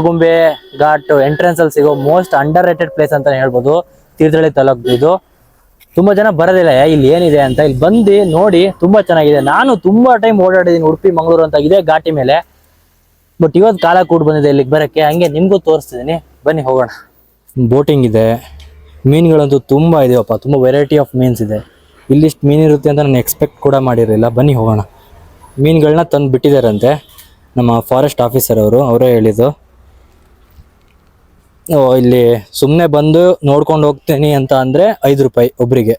ಗುಂಬೆ ghat entrance ಅಲ್ಲಿ ಸಿಗೋ most under rated place ಅಂತ ಹೇಳ್ಬೋದು. ತೀರ್ಥಹಳ್ಳಿ ತಾಲೂಕು ಇದು. ತುಂಬಾ ಜನ ಬರೋದಿಲ್ಲ ಇಲ್ಲಿ ಏನಿದೆ ಅಂತ. ಇಲ್ಲಿ ಬಂದು ನೋಡಿ, ತುಂಬಾ ಚೆನ್ನಾಗಿದೆ. ನಾನು ತುಂಬಾ ಟೈಮ್ ಓಡಾಡಿದೀನಿ ಉಡುಪಿ ಮಂಗಳೂರು ಅಂತ ಇದೆ ಘಾಟಿ ಮೇಲೆ. ಬಟ್ ಇವತ್ತು ಕಾಲ ಕೂಡ ಬಂದಿದೆ ಇಲ್ಲಿಗೆ ಬರಕ್ಕೆ. ಹಂಗೆ ನಿಮ್ಗೂ ತೋರಿಸ್ತಿದ್ದೀನಿ, ಬನ್ನಿ ಹೋಗೋಣ. ಬೋಟಿಂಗ್ ಇದೆ, ಮೀನುಗಳಂತೂ ತುಂಬಾ ಇದೆಯಪ್ಪ. ತುಂಬಾ ವೆರೈಟಿ ಆಫ್ ಮೀನ್ಸ್ ಇದೆ. ಇಲ್ಲಿಷ್ಟು ಮೀನಿರುತ್ತೆ ಅಂತ ನಾನು ಎಕ್ಸ್ಪೆಕ್ಟ್ ಕೂಡ ಮಾಡಿರಲಿಲ್ಲ. ಬನ್ನಿ ಹೋಗೋಣ. ಮೀನುಗಳನ್ನ ತಂದು ಬಿಟ್ಟಿದ್ದಾರಂತೆ ನಮ್ಮ ಫಾರೆಸ್ಟ್ ಆಫೀಸರ್ ಅವರೇ ಹೇಳಿದ್ದು. ಇಲ್ಲಿ ಸುಮ್ಮನೆ ಬಂದು ನೋಡ್ಕೊಂಡು ಹೋಗ್ತೀನಿ ಅಂತ ಅಂದರೆ 5 ರೂಪಾಯಿ ಒಬ್ಬರಿಗೆ.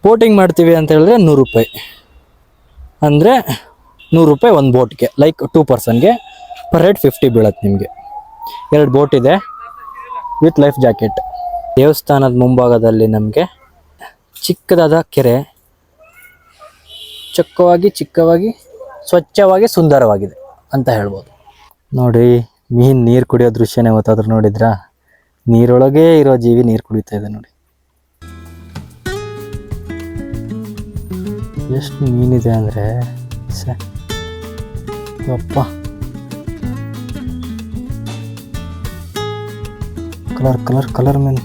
ಬೋಟಿಂಗ್ ಮಾಡ್ತೀವಿ ಅಂತ ಹೇಳಿದ್ರೆ 100 ರೂಪಾಯಿ. ಅಂದರೆ 100 ರೂಪಾಯಿ ಒಂದು ಬೋಟ್ಗೆ, ಲೈಕ್ 2 ಪರ್ಸನ್ಗೆ ಪರ್ ಹೆಡ್ 50 ಬೀಳತ್ತೆ ನಿಮಗೆ. 2 ಬೋಟ್ ಇದೆ ವಿತ್ ಲೈಫ್ ಜಾಕೆಟ್. ದೇವಸ್ಥಾನದ ಮುಂಭಾಗದಲ್ಲಿ ನಮಗೆ ಚಿಕ್ಕದಾದ ಕೆರೆ, ಚಿಕ್ಕವಾಗಿ ಸ್ವಚ್ಛವಾಗಿ ಸುಂದರವಾಗಿದೆ ಅಂತ ಹೇಳ್ಬೋದು. ನೋಡಿ, ನೀರು ಕುಡಿಯೋ ದೃಶ್ಯನೇ ಗೊತ್ತಾದ್ರೂ ನೋಡಿದ್ರಾ? ನೀರೊಳಗೆ ಇರೋ ಜೀವಿ ನೀರು ಕುಡಿತಾ ಇದೆ ನೋಡಿ. ಎಷ್ಟು ಮೀನಿದೆ ಅಂದರೆ ಅಪ್ಪ. ಕಲರ್ ಮೀನು.